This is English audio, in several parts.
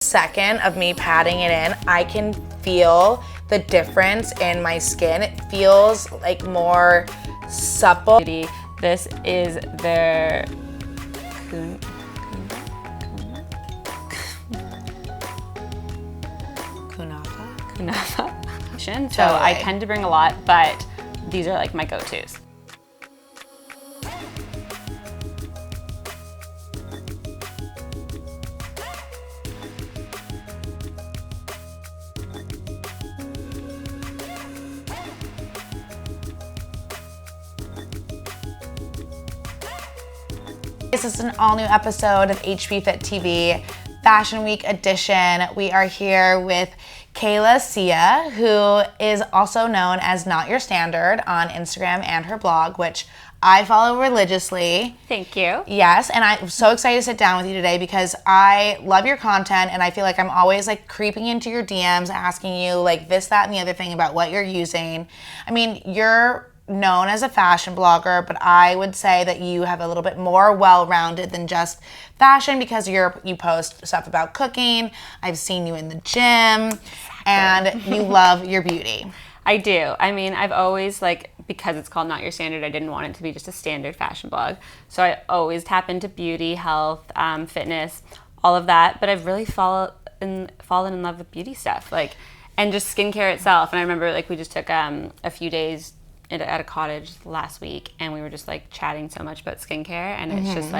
Second of me patting it in, I can feel the difference in my skin. It feels like more supple. This is their Kunafa. So I tend to bring a lot, but these are like my go-tos. This is an all-new episode of HBFIT TV, Fashion Week edition. We are here with Kayla Seah, who is also known as Not Your Standard on Instagram and her blog, which I follow religiously. Thank you. Yes, and I'm so excited to sit down with you today because I love your content and I feel like I'm always like creeping into your DMs, asking you like this, that, and the other thing about what you're using. I mean, you're known as a fashion blogger, but I would say that you have a little bit more well-rounded than just fashion because you post stuff about cooking. I've seen you in the gym, and you love your beauty. I do. I mean, I've always because it's called Not Your Standard, I didn't want it to be just a standard fashion blog. So I always tap into beauty, health, fitness, all of that. But I've really fallen in love with beauty stuff, and just skincare itself. And I remember we just took a few days at a cottage last week, and we were just chatting so much about skincare, and it's just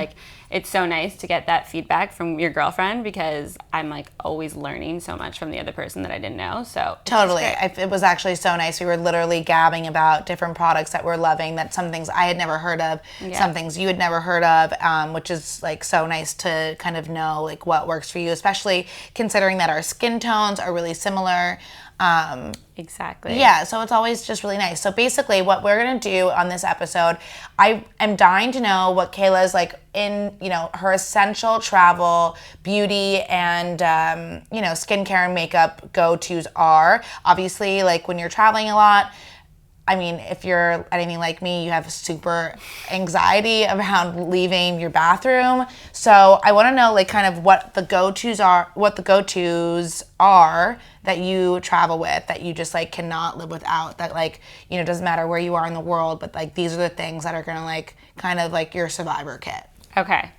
it's so nice to get that feedback from your girlfriend because I'm always learning so much from the other person that I didn't know. So totally, it was actually so nice. We were literally gabbing about different products that we're loving, that some things I had never heard of, some things you had never heard of, which is so nice to kind of know what works for you, especially considering that our skin tones are really similar. Exactly. Yeah, so it's always just really nice. So basically what we're going to do on this episode, I am dying to know what Kayla's in, her essential travel, beauty, and, skincare and makeup go-tos are. Obviously, when you're traveling a lot, I mean, if you're anything like me, you have super anxiety around leaving your bathroom. So I want to know kind of what the go-tos are that you travel with, that you just cannot live without, that doesn't matter where you are in the world, but these are the things that are going to kind of your survivor kit. Okay.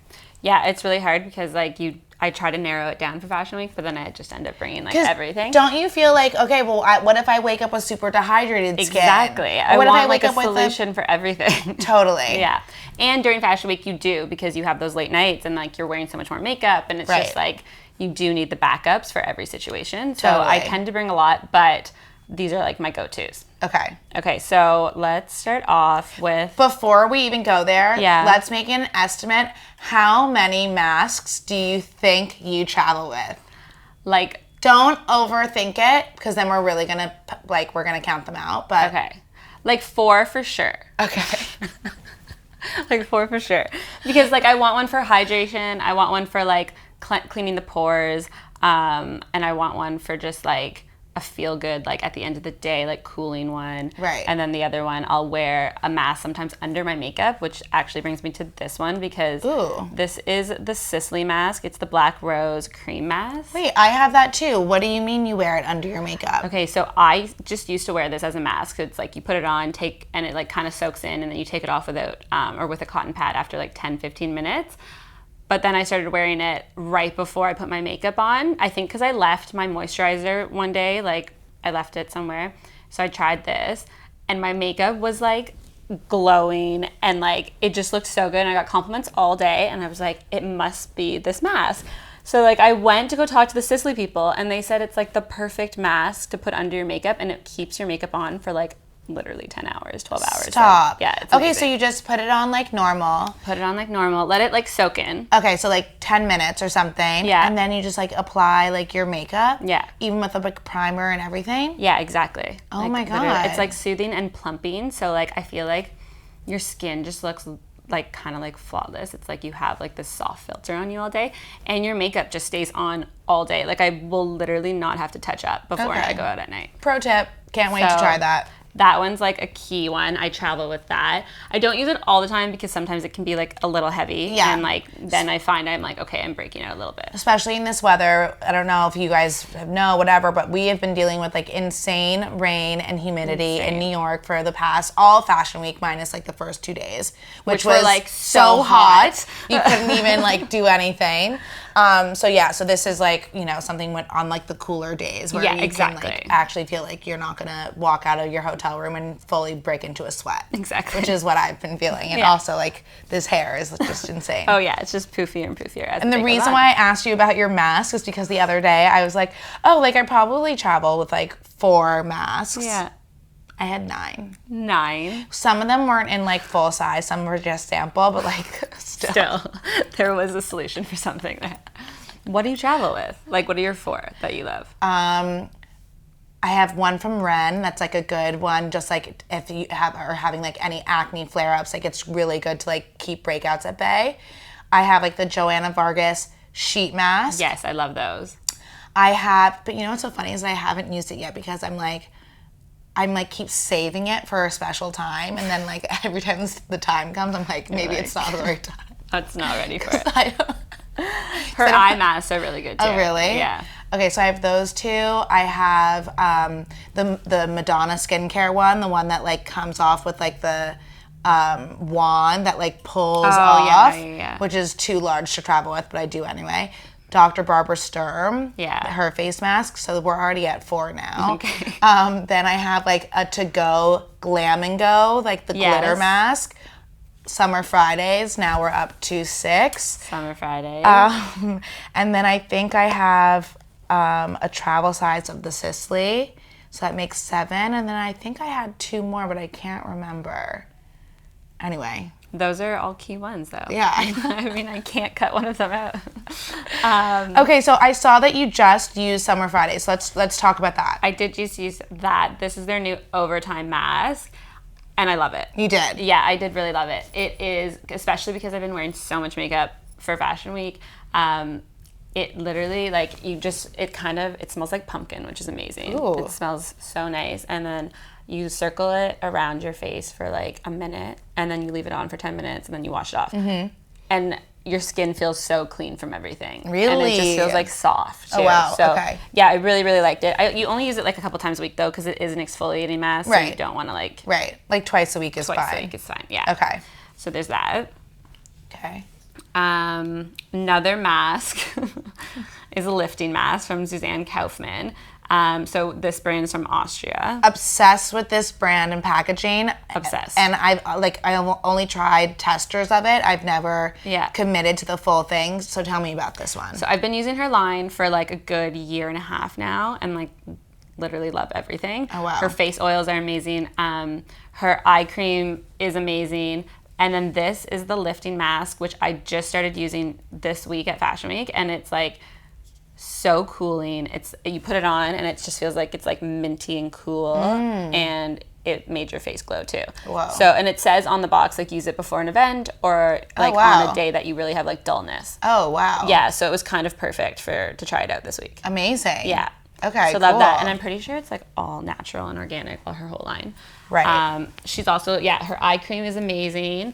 Yeah, it's really hard because I try to narrow it down for Fashion Week, but then I just end up bringing everything. Don't you feel okay, well, what if I wake up with super dehydrated skin? Exactly. I want a solution for everything. Totally. Yeah. And during Fashion Week, you do, because you have those late nights and you're wearing so much more makeup, and it's just you do need the backups for every situation. So totally. I tend to bring a lot, but these are my go-tos. Okay, so let's start off with... Before we even go there, let's make an estimate. How many masks do you think you travel with? Don't overthink it, because then we're really going to, we're going to count them out. But okay. 4 for sure. Okay. 4 for sure. Because, I want one for hydration. I want one for, cleaning the pores. And I want one for just, a feel good at the end of the day cooling one, right? And then the other one I'll wear a mask sometimes under my makeup, which actually brings me to this one because this is the Sisley mask. It's the Black Rose Cream Mask. Wait, I have that too. What do you mean you wear it under your makeup? Okay, so I just used to wear this as a mask. It's you put it on, and it kind of soaks in, and then you take it off without or with a cotton pad after 10-15 minutes. But then I started wearing it right before I put my makeup on. I think because I left my moisturizer one day, I left it somewhere. So I tried this, and my makeup was glowing, and it just looked so good. And I got compliments all day, and I was it must be this mask. So I went to go talk to the Sisley people, and they said it's the perfect mask to put under your makeup, and it keeps your makeup on for literally 10 hours, 12 hours. Stop. Yeah, it's okay, amazing. so you just put it on normal. Put it on normal. Let it soak in. Okay, so 10 minutes or something. Yeah. And then you just apply your makeup. Yeah. Even with a primer and everything. Yeah, exactly. Oh my God. It's soothing and plumping. So I feel your skin just looks kind of flawless. It's you have this soft filter on you all day, and your makeup just stays on all day. I will literally not have to touch up before I go out at night. Pro tip. Can't wait to try that. That one's like a key one. I travel with that. I don't use it all the time because sometimes it can be like a little heavy. Yeah. And like then I find I'm like, okay, I'm breaking out a little bit. Especially in this weather. I don't know if you guys know, whatever, but we have been dealing with like insane rain and humidity in New York for the past, all Fashion Week minus like the first 2 days, which was like so hot. You couldn't even like do anything. So this is like, you know, something on like the cooler days where you can like actually feel like you're not gonna walk out of your hotel room and fully break into a sweat. Exactly. Which is what I've been feeling. And also like this hair is just insane. Oh yeah, it's just poofier and poofier. And the reason why I asked you about your mask is because the other day I was like, oh, like I probably travel with like 4 masks. Yeah. I had 9. 9. Some of them weren't in like full size. Some were just sample, but like still there was a solution for something there. What do you travel with? Like, what are your 4 that you love? I have one from Ren that's like a good one, just like if you are having like any acne flare-ups, like it's really good to like keep breakouts at bay. I have like the Joanna Vargas sheet mask. Yes, I love those. But you know what's so funny is I haven't used it yet because I'm like keep saving it for a special time, and then like every time the time comes, I'm like, maybe it's not the right time. That's not ready for it. Her eye masks are really good too. Oh really? Yeah. Okay, so I have those 2. I have the Mdna skincare one, the one that like comes off with like the wand that like pulls off, which is too large to travel with, but I do anyway. Dr. Barbara Sturm, her face mask. So we're already at 4 now. Okay. Then I have like a to-go Glamglow, like the glitter mask. Summer Fridays. Now we're up to 6. Summer Fridays. And then I think I have a travel size of the Sisley. So that makes 7. And then I think I had 2 more, but I can't remember. Anyway. Those are all key ones, though. Yeah. I mean, I can't cut one of them out. Okay, so I saw that you just used Summer Fridays. So let's talk about that. I did just use that. This is their new overtime mask, and I love it. You did? Yeah, I did really love it. It is, especially because I've been wearing so much makeup for Fashion Week. It literally, like, it smells like pumpkin, which is amazing. Ooh. It smells so nice. And then you circle it around your face for like a minute, and then you leave it on for 10 minutes, and then you wash it off. Mm-hmm. And your skin feels so clean from everything. Really? And it just feels like soft, too. Oh, wow. So, okay. Yeah, I really, really liked it. You only use it like a couple times a week, though, because it is an exfoliating mask. Right. So you don't want to like... Right. Like twice a week is fine. Twice a week is fine, yeah. Okay. So there's that. Okay. Another mask is a lifting mask from Susanne Kaufmann. So this brand is from Austria. Obsessed with this brand and packaging. Obsessed. And I only tried testers of it. I've never committed to the full thing. So tell me about this one. So I've been using her line for like a good 1.5 years now, and like literally love everything. Oh wow. Her face oils are amazing. Her eye cream is amazing. And then this is the lifting mask, which I just started using this week at Fashion Week, and it's like so cooling. You put it on and it just feels like it's like minty and cool, and it made your face glow too. Whoa. So, and it says on the box like use it before an event or like on a day that you really have like dullness. Oh wow. Yeah, so it was kind of perfect to try it out this week. Amazing. Yeah. Okay. So love that, and I'm pretty sure it's like all natural and organic, her whole line. Right. She's also her eye cream is amazing,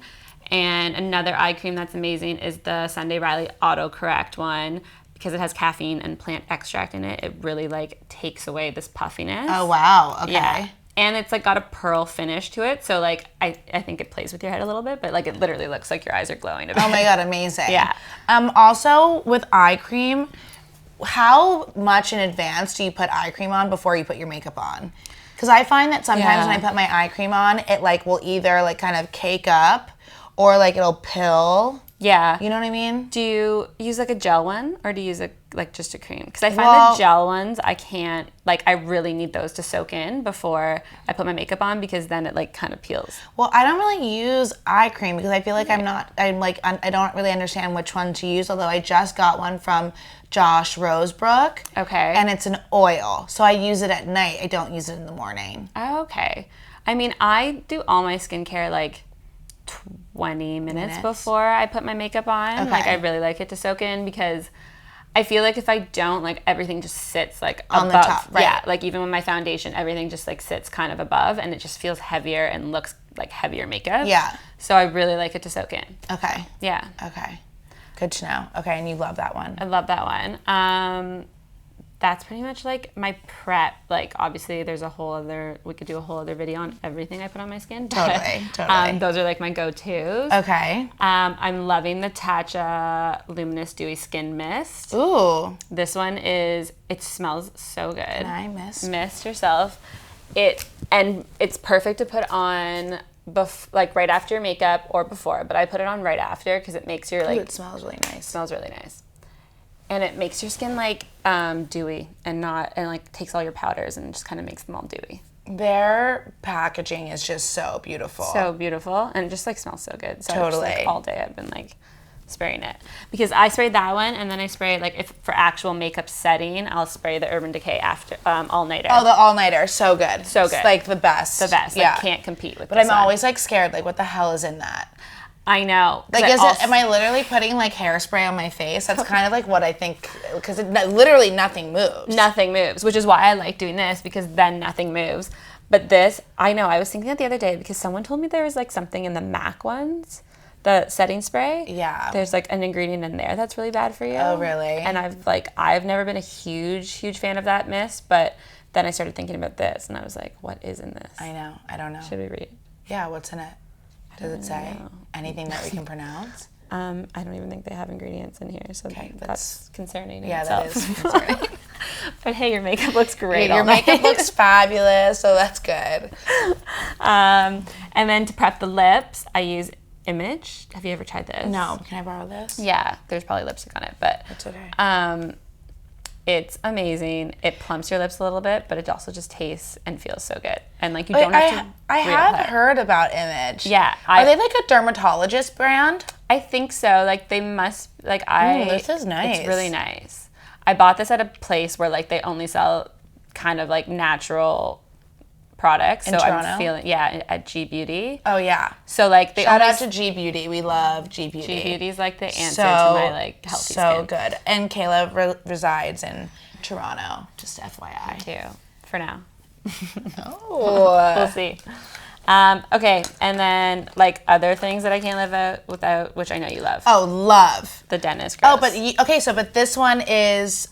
and another eye cream that's amazing is the Sunday Riley Autocorrect one. Because it has caffeine and plant extract in it, it really like takes away this puffiness. Oh wow, okay. Yeah. And it's like got a pearl finish to it, so like I think it plays with your head a little bit, but like it literally looks like your eyes are glowing a bit. Oh my god, amazing. Yeah. Also with eye cream, how much in advance do you put eye cream on before you put your makeup on? Because I find that sometimes when I put my eye cream on, it like will either like kind of cake up or like it'll pill. Yeah. You know what I mean? Do you use like a gel one or do you use like just a cream? Because I find the gel ones, I can't, like I really need those to soak in before I put my makeup on because then it like kind of peels. Well, I don't really use eye cream because I feel like I don't really understand which one to use, although I just got one from Josh Rosebrook. Okay. And it's an oil. So I use it at night. I don't use it in the morning. Okay. I mean, I do all my skincare like 20 minutes before I put my makeup on. Okay. Like I really like it to soak in because I feel like if I don't, like everything just sits like on above. The top, right? Yeah, like even with my foundation, everything just like sits kind of above, and it just feels heavier and looks like heavier makeup. Yeah. So I really like it to soak in. Okay. Yeah. Okay. Good to know. Okay, and you love that one. I love that one. That's pretty much like my prep. Like obviously there's we could do a whole other video on everything I put on my skin. Totally. Those are like my go-tos. Okay. I'm loving the Tatcha Luminous Dewy Skin Mist. Ooh. This one it smells so good. Can I mist yourself. It's perfect to put on like right after your makeup or before, but I put it on right after because it makes your like. Ooh, it smells really nice. Smells really nice. And it makes your skin like dewy and like takes all your powders and just kind of makes them all dewy. Their packaging is just so beautiful. So beautiful, and it just like smells so good. So totally. Just, like, all day I've been like spraying it because I sprayed that one, and then I spray like if for actual makeup setting, I'll spray the Urban Decay after all nighter. Oh, the all nighter, so good. So good. It's like the best. The best. Yeah. Like can't compete with. But I'm always like scared. Like, what the hell is in that? I know. Like, am I literally putting like hairspray on my face? That's kind of like what I think, because literally nothing moves. Nothing moves, which is why I like doing this, because then nothing moves. But this, I know, I was thinking that the other day because someone told me there was like something in the MAC ones, the setting spray. Yeah. There's like an ingredient in there that's really bad for you. Oh, really? And I've never been a huge fan of that mist, but then I started thinking about this and I was like, what is in this? I know. I don't know. Should we read? Yeah, what's in it? Does it say know. anything that we can pronounce? I don't even think they have ingredients in here, so okay, that's concerning in yeah, itself. that is concerning. But hey, your makeup looks great. Your makeup looks fabulous, so that's good. And then to prep the lips, I use Image. Have you ever tried this? No. Can I borrow this? Yeah, there's probably lipstick on it, but it's okay. It's amazing. It plumps your lips a little bit, but it also just tastes and feels so good. And like you don't have to. I have heard about Image. Yeah, are they like a dermatologist brand? I think so. Like they must. Like this is nice. It's really nice. I bought this at a place where like they only sell kind of like natural products. In so Toronto? I'm feeling at G Beauty. Oh yeah. So like they shout out to G Beauty. We love G Beauty. G Beauty's like the answer to my like healthy skin. So good. And Kayla resides in Toronto. Just FYI. Too. For now. Oh. We'll see. Okay, and then like other things that I can't live without, which I know you love. Oh, love the dentist. Gross. Oh, but this one is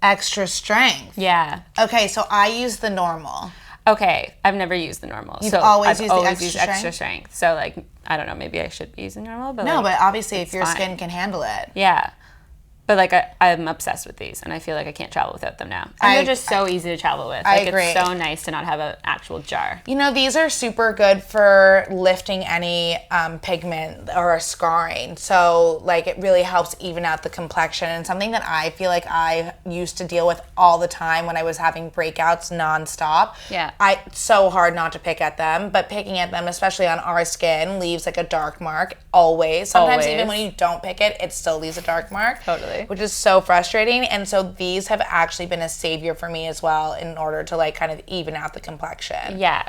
extra strength. Yeah. Okay, so I use the normal. Okay, I've never used the normal. You've so always I've used always the used extra extra strength. So like I don't know, maybe I should be using normal, but no, like, but obviously if your fine. skin can handle it. Yeah. But like I'm obsessed with these, and I feel like I can't travel without them now. And they're just so easy to travel with. I like agree. It's so nice to not have an actual jar. You know, these are super good for lifting any pigment or scarring. So like it really helps even out the complexion, and something that I feel like I used to deal with all the time when I was having breakouts nonstop. Yeah. It's so hard not to pick at them, but picking at them, especially on our skin, leaves like a dark mark always. Sometimes even when you don't pick it, it still leaves a dark mark. Totally. Which is so frustrating. And so these have actually been a savior for me as well in order to like kind of even out the complexion. Yeah,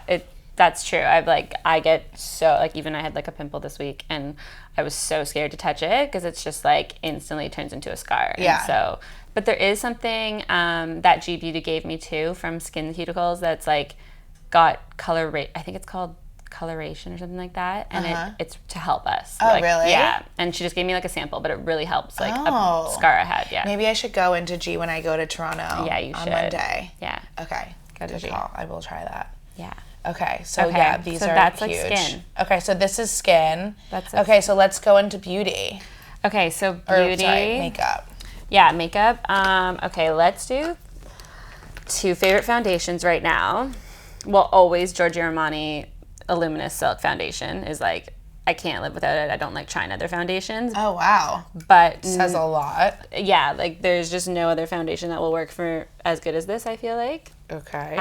that's true. I get so like even I had like a pimple this week and I was so scared to touch it because it's just like instantly turns into a scar. Yeah. And so, but there is something that G Beauty gave me too from SkinCeuticals that's like got I think it's called coloration or something like that, and it's to help us. Oh, like, really? Yeah. And she just gave me like a sample, but it really helps like a scar I had. Yeah. Maybe I should go into G when I go to Toronto. Yeah, you on should. Monday. Yeah. Okay. Go to Good G. call. I will try that. Yeah. Okay. So yeah, these are that's huge. like skin. Okay, so this is skin. That's okay. So let's go into beauty. Okay, so beauty. Makeup. Yeah, makeup. Okay, let's do 2 favorite foundations right now. Well, always Giorgio Armani Luminous Silk Foundation is like, I can't live without it. I don't like trying other foundations. Oh, wow. But says a lot. Yeah, like there's just no other foundation that will work for as good as this, I feel like. Okay.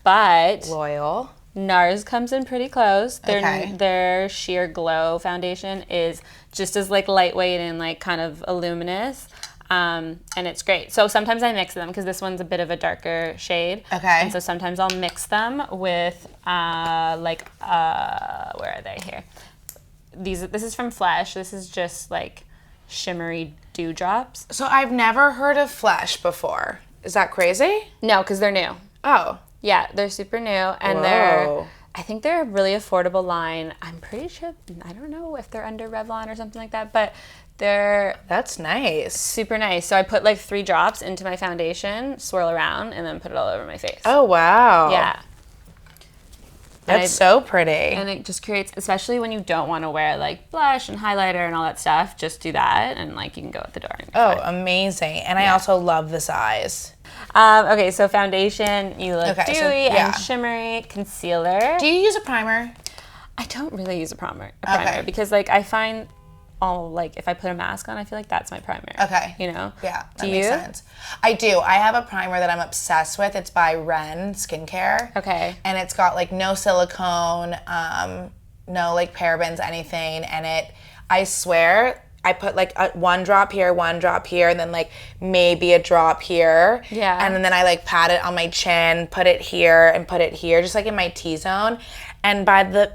But loyal. NARS comes in pretty close. Okay. Their Sheer Glow foundation is just as like lightweight and like kind of a luminous. And it's great. So sometimes I mix them because this one's a bit of a darker shade. Okay. And so sometimes I'll mix them with where are they here? This is from Flesh. This is just like shimmery dewdrops. So I've never heard of Flesh before. Is that crazy? No, because they're new. Oh. Yeah, they're super new, and I think they're a really affordable line. I'm pretty sure, I don't know if they're under Revlon or something like that, but that's nice. Super nice. So I put like 3 drops into my foundation, swirl around, and then put it all over my face. Oh, wow. Yeah. That's so pretty. And it just creates, especially when you don't want to wear like blush and highlighter and all that stuff, just do that and like you can go at the door. Oh, amazing. And I also love the size. Okay, so foundation, you look dewy and shimmery. Concealer. Do you use a primer? I don't really use a primer because like I find if I put a mask on, I feel like that's my primer. Okay. You know? Yeah, that makes sense. I do. I have a primer that I'm obsessed with. It's by Ren Skincare. Okay. And it's got like no silicone, no like parabens, anything. And I swear, I put like 1 drop here, 1 drop here, and then like maybe a drop here. Yeah. And then I like pat it on my chin, put it here and put it here, just like in my T-zone. And by the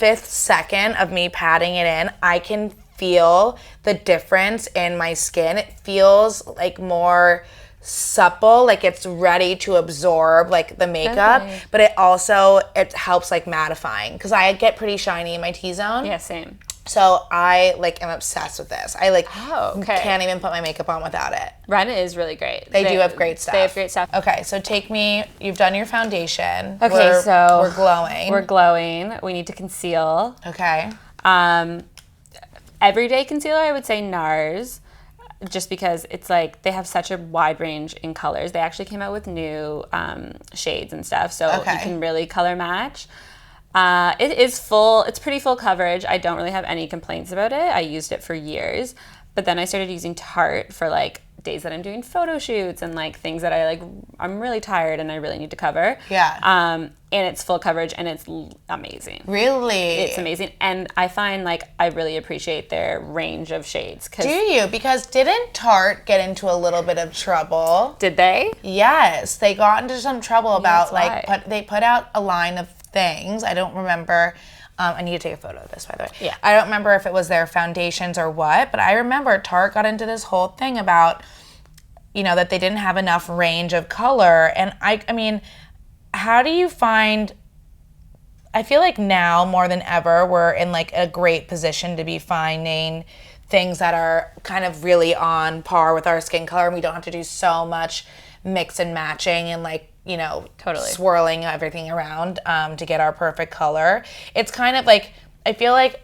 5th second of me patting it in, I can feel the difference in my skin. It feels like more supple, like it's ready to absorb like the makeup, but it helps like mattifying because I get pretty shiny in my T-zone. Yeah, same. So I like am obsessed with this. I like can't even put my makeup on without it. Ren is really great. They do have great stuff. They have great stuff. Okay, so you've done your foundation. Okay, so we're glowing. We're glowing. We need to conceal. Okay. Everyday concealer, I would say NARS, just because it's like they have such a wide range in colors. They actually came out with new shades and stuff, so you can really color match. It's pretty full coverage. I don't really have any complaints about it. I used it for years, but then I started using Tarte for like days that I'm doing photo shoots and like things that I'm really tired and I really need to cover. Yeah. And it's full coverage and it's amazing. Really? It's amazing. And I find like I really appreciate their range of shades. Do you? Because didn't Tarte get into a little bit of trouble? Did they? Yes. They got into some trouble about they put out a line of things. I don't remember. I need to take a photo of this, by the way. Yeah. I don't remember if it was their foundations or what, but I remember Tarte got into this whole thing about, that they didn't have enough range of color. And I mean, how do you find, I feel like now more than ever, we're in like a great position to be finding things that are kind of really on par with our skin color and we don't have to do so much mix and matching and like, totally swirling everything around to get our perfect color. It's kind of like, I feel like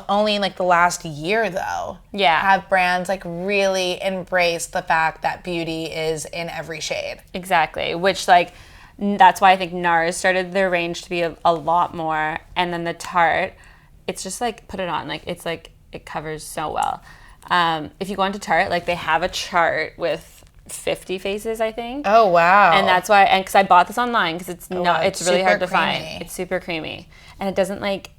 only in the last year though, have brands like really embraced the fact that beauty is in every shade. Exactly, which like, that's why I think NARS started their range to be a lot more. And then the Tarte, it's just like, put it on, like it's like, it covers so well. If you go onto Tarte, like they have a chart with 50 faces, I think. Oh, wow. And that's why, and because I bought this online because it's really hard to creamy. find. It's super creamy. And it doesn't like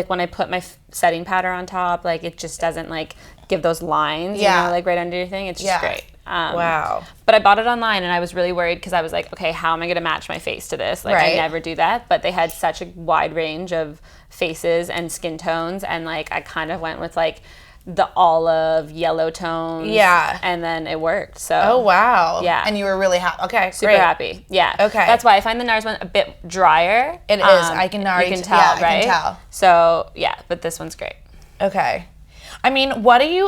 when I put my setting powder on top, like it just doesn't like give those lines, like right under your thing. It's just great. Wow. But I bought it online and I was really worried because I was like, okay, how am I going to match my face to this? Like I never do that. But they had such a wide range of faces and skin tones. And like I kind of went with like the olive yellow tones. Yeah. And then it worked. So. Oh, wow. Yeah. And you were really happy. Okay, super happy. Yeah. Okay. That's why I find the NARS one a bit drier. It is. I can already you can tell, right? I can tell. So, yeah, but this one's great. Okay. I mean,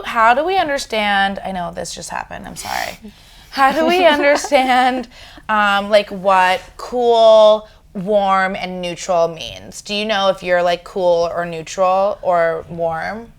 how do we understand, I know this just happened, I'm sorry. How do we understand like what cool, warm, and neutral means? Do you know if you're like cool or neutral or warm?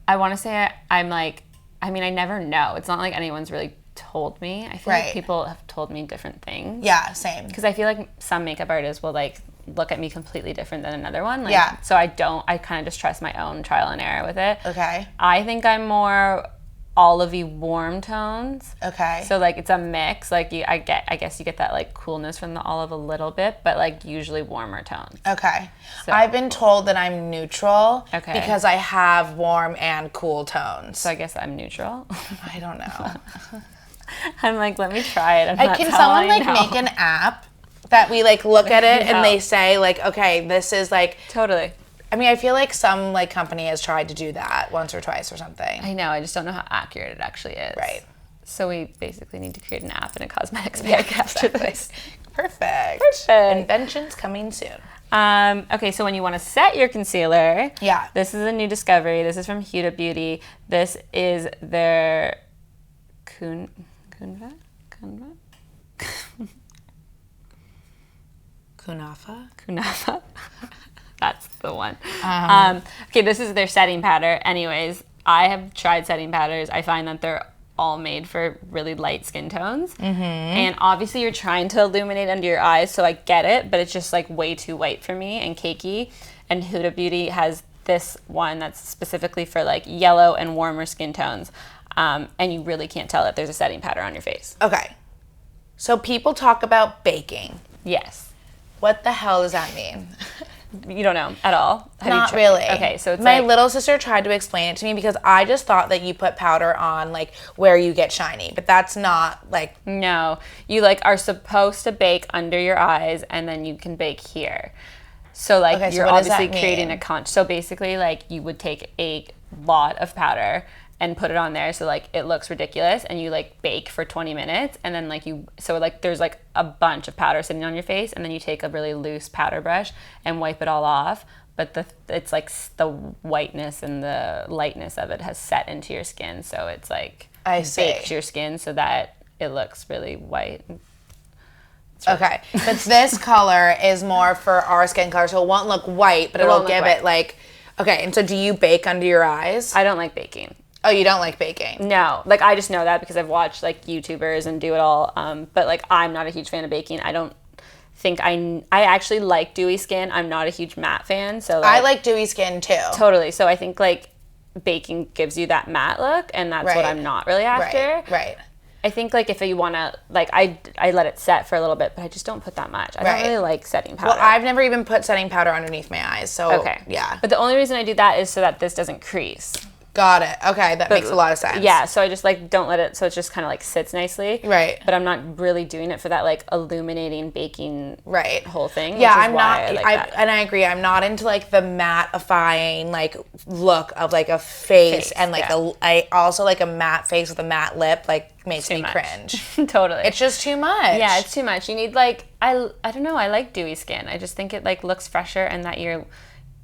I want to say I'm like, I mean, I never know. It's not like anyone's really told me. I feel like people have told me different things. Yeah, same. Because I feel like some makeup artists will like look at me completely different than another one. Like, so I kind of just trust my own trial and error with it. Okay. I think I'm more olivey warm tones. Okay. So like it's a mix. Like I guess you get that like coolness from the olive a little bit, but like usually warmer tones. Okay. So, I've been told that I'm neutral because I have warm and cool tones. So I guess I'm neutral. I don't know. I'm like, let me try it. Can someone like make an app that we like look at it and they say like, okay, this is like totally. I mean, I feel like some like company has tried to do that once or twice or something. I know. I just don't know how accurate it actually is. Right. So we basically need to create an app and a cosmetics bag after this. Perfect. Inventions coming soon. Okay, so when you want to set your concealer, Yeah. this is a new discovery. This is from Huda Beauty. This is their Kunafa? That's the one. Okay, this is their setting powder. Anyways, I have tried setting powders. I find that they're all made for really light skin tones. And obviously you're trying to illuminate under your eyes, so I get it, but it's just like way too white for me and cakey. And Huda Beauty has this one that's specifically for like yellow and warmer skin tones. And you really can't tell that there's a setting powder on your face. Okay. So people talk about baking. Yes. What the hell does that mean? You don't know at all? Not really. Okay, so it's my like, little sister tried to explain it to me because I just thought that you put powder on like where you get shiny, but that's not like. No, you like are supposed to bake under your eyes and then you can bake here. So like Okay, so you're what does obviously that creating mean? a conch. So basically like you would take a lot of powder and put it on there so like it looks ridiculous, and you like bake for 20 minutes and then like so like there's like a bunch of powder sitting on your face, and then you take a really loose powder brush and wipe it all off, but it's like the whiteness and the lightness of it has set into your skin, so it's like I see. bakes your skin so that it looks really white. Okay, but this color is more for our skin color, so it won't look white, but it'll won't look give white. it like. Okay, and so do you bake under your eyes? I don't like baking. Oh, you don't like baking? No, like I just know that because I've watched like YouTubers and do it all. But like I'm not a huge fan of baking. I don't think I actually like dewy skin. I'm not a huge matte fan. So like, I like dewy skin too. Totally. So I think like baking gives you that matte look, and that's what Right. I'm not really after. Right. I think like if you want to like I let it set for a little bit, but I just don't put that much. I Right. don't really like setting powder. Well, I've never even put setting powder underneath my eyes, so okay. yeah. But the only reason I do that is so that this doesn't crease. Got it. Okay, that makes a lot of sense. Yeah, so I just like don't let it, so it just kind of like sits nicely. Right. But I'm not really doing it for that like illuminating baking Right. whole thing. Yeah, which is I'm why not. I like that. And I agree. I'm not into like the mattifying like look of like a face and like yeah. I also like a matte face with a matte lip like makes me much. cringe. Totally. It's just too much. Yeah, it's too much. You need like I don't know. I like dewy skin. I just think it like looks fresher and that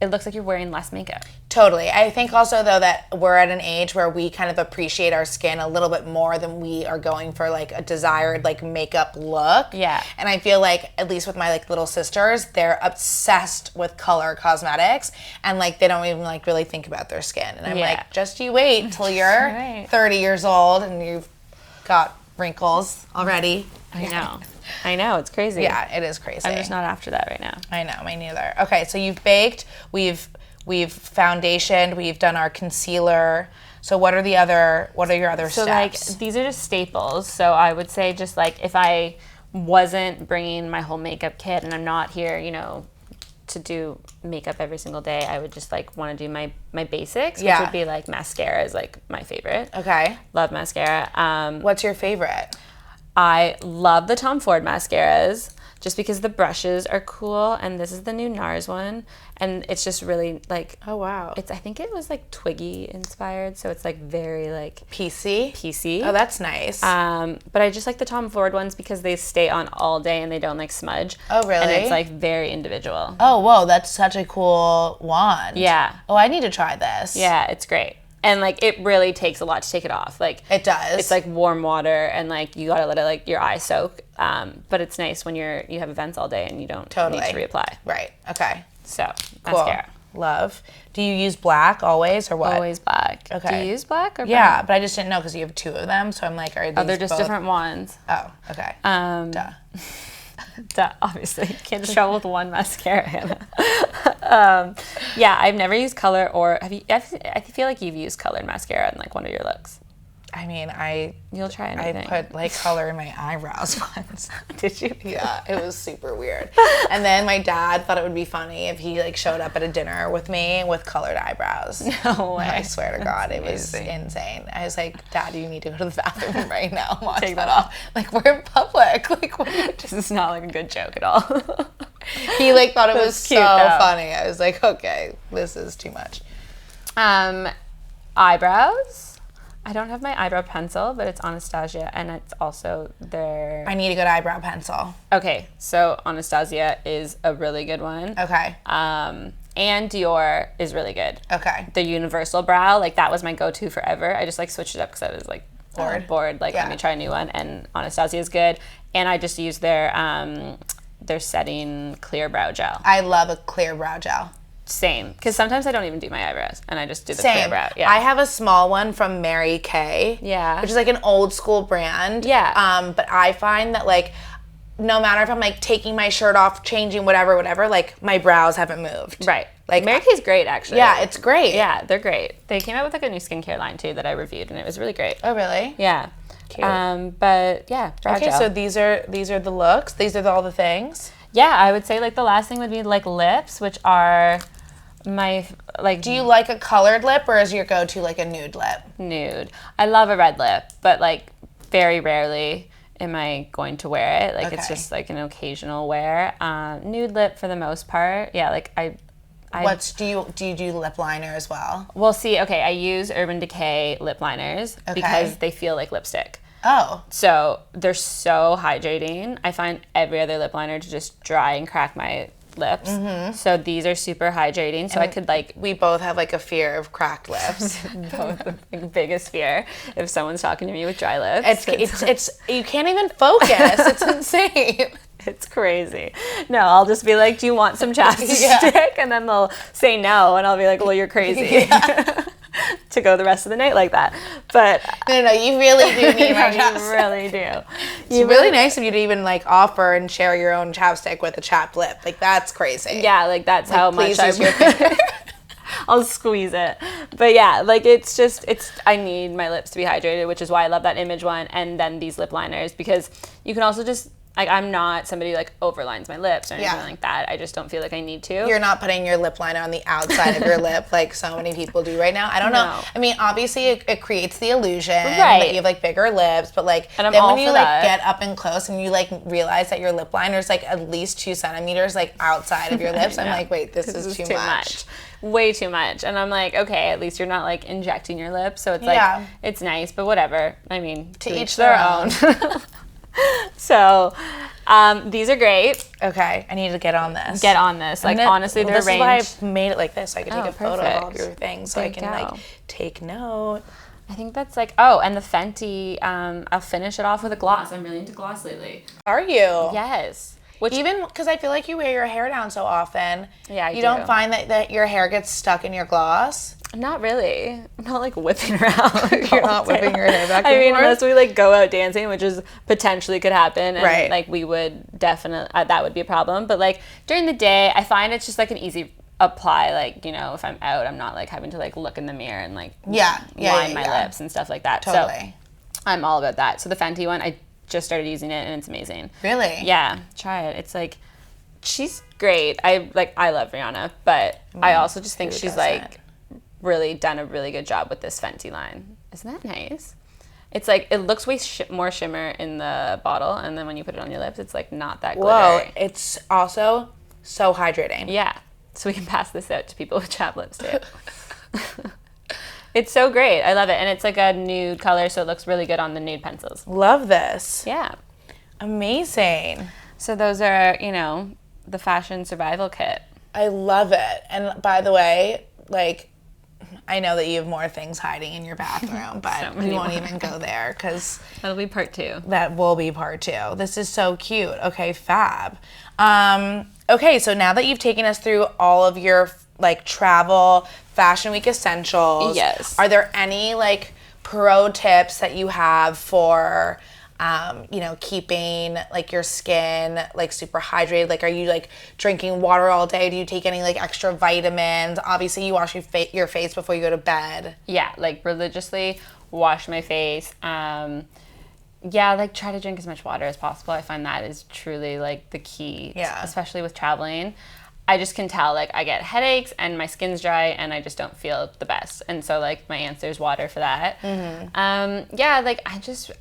it looks like you're wearing less makeup. Totally. I think also though that we're at an age where we kind of appreciate our skin a little bit more than we are going for like a desired like makeup look. Yeah. And I feel like at least with my like little sisters, they're obsessed with color cosmetics and like they don't even like really think about their skin. And I'm Yeah. like, just you wait till you're Right. 30 years old and you've got wrinkles already. I know. It's crazy. Yeah, it is crazy. I'm just not after that right now. I know, me neither. Okay, so you've baked, we've foundationed, we've done our concealer. So what are your other So steps? like these are just staples. So I would say just like if I wasn't bringing my whole makeup kit and I'm not here, to do makeup every single day, I would just like want to do my basics, which Yeah. would be like mascara is like my favorite. Okay. Love mascara. What's your favorite? I love the Tom Ford mascaras just because the brushes are cool, and this is the new NARS one, and it's just really like, Oh wow. I think it was like Twiggy inspired, so it's like very like PC? PC. Oh, that's nice. But I just like the Tom Ford ones because they stay on all day and they don't like smudge. Oh, really? And it's like very individual. Oh, whoa, that's such a cool wand. Yeah. Oh, I need to try this. Yeah, it's great. And like it really takes a lot to take it off. Like It does. it's like warm water, and like you gotta let it like your eye soak. But it's nice when you have events all day and you don't Totally. need to reapply. Right. Okay. So Cool. mascara. Love. Do you use black always or what? Always black. Okay. Do you use black or Yeah, brown? but I just didn't know because you have two of them, so I'm like, are these Oh, they're just both? different ones. Oh, okay. Duh, obviously. You can't just travel with one mascara, Hannah. Yeah, I've never used color, or have you? I feel like you've used colored mascara in like one of your looks. I mean, You'll try I anything. put like color in my eyebrows once. Did you? Yeah, it was super weird. And then my dad thought it would be funny if he like showed up at a dinner with me with colored eyebrows. No way. I swear to God, it was amazing. insane. I was like, Dad, you need to go to the bathroom right now. And wash Take that that off. Like we're in public. Like what are you This is not like a good joke at all. He like thought it was so cute, though. funny. I was like, okay, this is too much. Eyebrows. I don't have my eyebrow pencil, but it's Anastasia, and it's also their... I need a good eyebrow pencil. Okay, so Anastasia is a really good one. Okay. And Dior is really good. Okay. The universal brow, like that was my go-to forever. I just like switched it up because I was like bored. Like let me try a new one. And Anastasia is good. And I just use their setting clear brow gel. I love a clear brow gel. Same, because sometimes I don't even do my eyebrows, and I just do the clear brow. Yeah. I have a small one from Mary Kay. Yeah. Which is like an old school brand. Yeah. But I find that like, no matter if I'm like taking my shirt off, changing whatever, like my brows haven't moved. Right. Like Mary Kay's great, actually. Yeah, it's great. Yeah, they're great. They came out with like a new skincare line too that I reviewed, and it was really great. Oh, really? Yeah. Cute. But yeah, brow Okay, gel. so these are the looks. These are all the things. Yeah, I would say like the last thing would be like lips, which are my like. Do you like a colored lip, or is your go-to like a nude lip? Nude. I love a red lip, but like very rarely am I going to wear it. Like it's just like an occasional wear. Nude lip for the most part. Yeah, like I do you do lip liner as well? Well, see, okay, I use Urban Decay lip liners because they feel like lipstick. Oh. So they're so hydrating. I find every other lip liner to just dry and crack my lips. Mm-hmm. So these are super hydrating. So I could like... We both have like a fear of cracked lips. Both the biggest fear if someone's talking to me with dry lips. It's you can't even focus. It's insane. It's crazy. No, I'll just be like, do you want some chapstick? Yeah. And then they'll say no, and I'll be like, well, you're crazy. Yeah. To go the rest of the night like that. But no, you really do need my chapstick. You really do. It's really nice of you to even like offer and share your own chapstick with a chapped lip. Like that's crazy. Yeah, like that's like, how much I I'll squeeze it. But yeah, like I need my lips to be hydrated, which is why I love that Image one and then these lip liners, because you can also just like, I'm not somebody who like overlines my lips or anything like that. I just don't feel like I need to. You're not putting your lip liner on the outside of your lip like so many people do right now. I don't know. I mean, obviously it creates the illusion that you have like bigger lips, but like then when you like get up and close and you like realize that your lip liner is like at least 2 centimeters like outside of your lips, I'm like, wait, this is too much. Way too much. And I'm like, okay, at least you're not like injecting your lips, so it's like it's nice, but whatever. I mean, to each their own. So these are great. Okay, I need to get on this. Like honestly, they're arranged. This is why I made it like this, so I can take a photo of all your things, so I can like take note. I think that's like, and the Fenty, I'll finish it off with a gloss. I'm really into gloss lately. Are you? Yes. Even because I feel like you wear your hair down so often. Yeah, you don't find that your hair gets stuck in your gloss? Not really. I'm not like whipping around. You're not whipping your hair back. I mean, unless we like go out dancing, which is potentially could happen, and like we would definitely that would be a problem. But like during the day, I find it's just like an easy apply. Like, you know, if I'm out, I'm not like having to like look in the mirror and like line my lips and stuff like that. Totally. So I'm all about that. So the Fenty one, I just started using it and it's amazing. Really? Yeah, try it. It's like she's great. I love Rihanna, but I also just think she's like really done a really good job with this Fenty line. Isn't that nice? It's like it looks way more shimmer in the bottle, and then when you put it on your lips, it's like not that glittery. Whoa! It's also so hydrating. Yeah, so we can pass this out to people with chapped lips too. It's so great. I love it, and it's like a nude color, so it looks really good on the nude pencils. Love this. Yeah, amazing. So those are, you know, the fashion survival kit. I love it. And by the way, like, I know that you have more things hiding in your bathroom, but we won't even go there because that'll be part 2. That will be part 2. This is so cute. Okay, fab. Okay, so now that you've taken us through all of your like travel fashion week essentials, are there any like pro tips that you have for you know, keeping like your skin like super hydrated? Like, are you like drinking water all day? Do you take any like extra vitamins? Obviously you wash your face before you go to bed. Yeah, like religiously wash my face. Yeah, like try to drink as much water as possible. I find that is truly like the key, especially with traveling. I just can tell, like, I get headaches and my skin's dry and I just don't feel the best. And so, like, my answer is water for that. Mm-hmm. Yeah, like,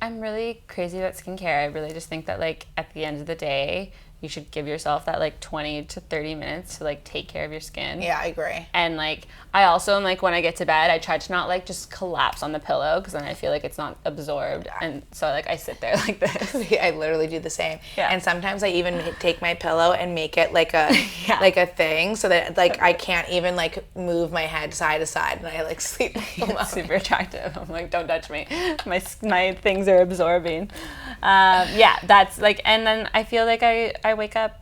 I'm really crazy about skincare. I really just think that, like, at the end of the day, you should give yourself that like 20 to 30 minutes to like take care of your skin. Yeah, I agree. And like I also am like, when I get to bed, I try to not like just collapse on the pillow, because then I feel like it's not absorbed. And so like I sit there like this. I literally do the same. Yeah. And sometimes I even take my pillow and make it like a Yeah. like a thing, so that like I can't even like move my head side to side, and I like sleep. It's super attractive. I'm like, don't touch me. My things are absorbing. Yeah, that's like, and then I feel like I wake up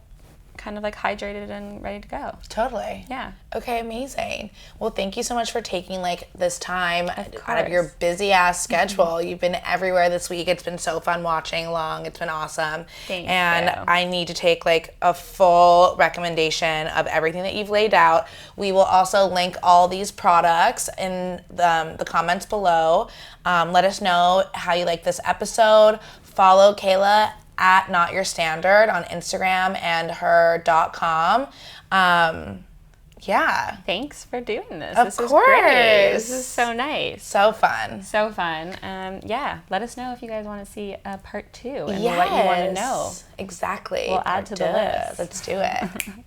kind of like hydrated and ready to go. Totally. Yeah. Okay, amazing. Well, thank you so much for taking like this time out of course. your busy ass schedule. You've been everywhere this week. It's been so fun watching along. It's been awesome. Thank and you. I need to take like a full recommendation of everything that you've laid out. We will also link all these products in the comments below. Let us know how you like this episode. Follow Kayla at Not Your Standard on Instagram and her.com. Yeah. Thanks for doing this. Of This is course. great. This is so nice. So fun. So fun. Yeah, let us know if you guys want to see a part 2 and what you want to know. Exactly. We'll add to the list. Let's do it.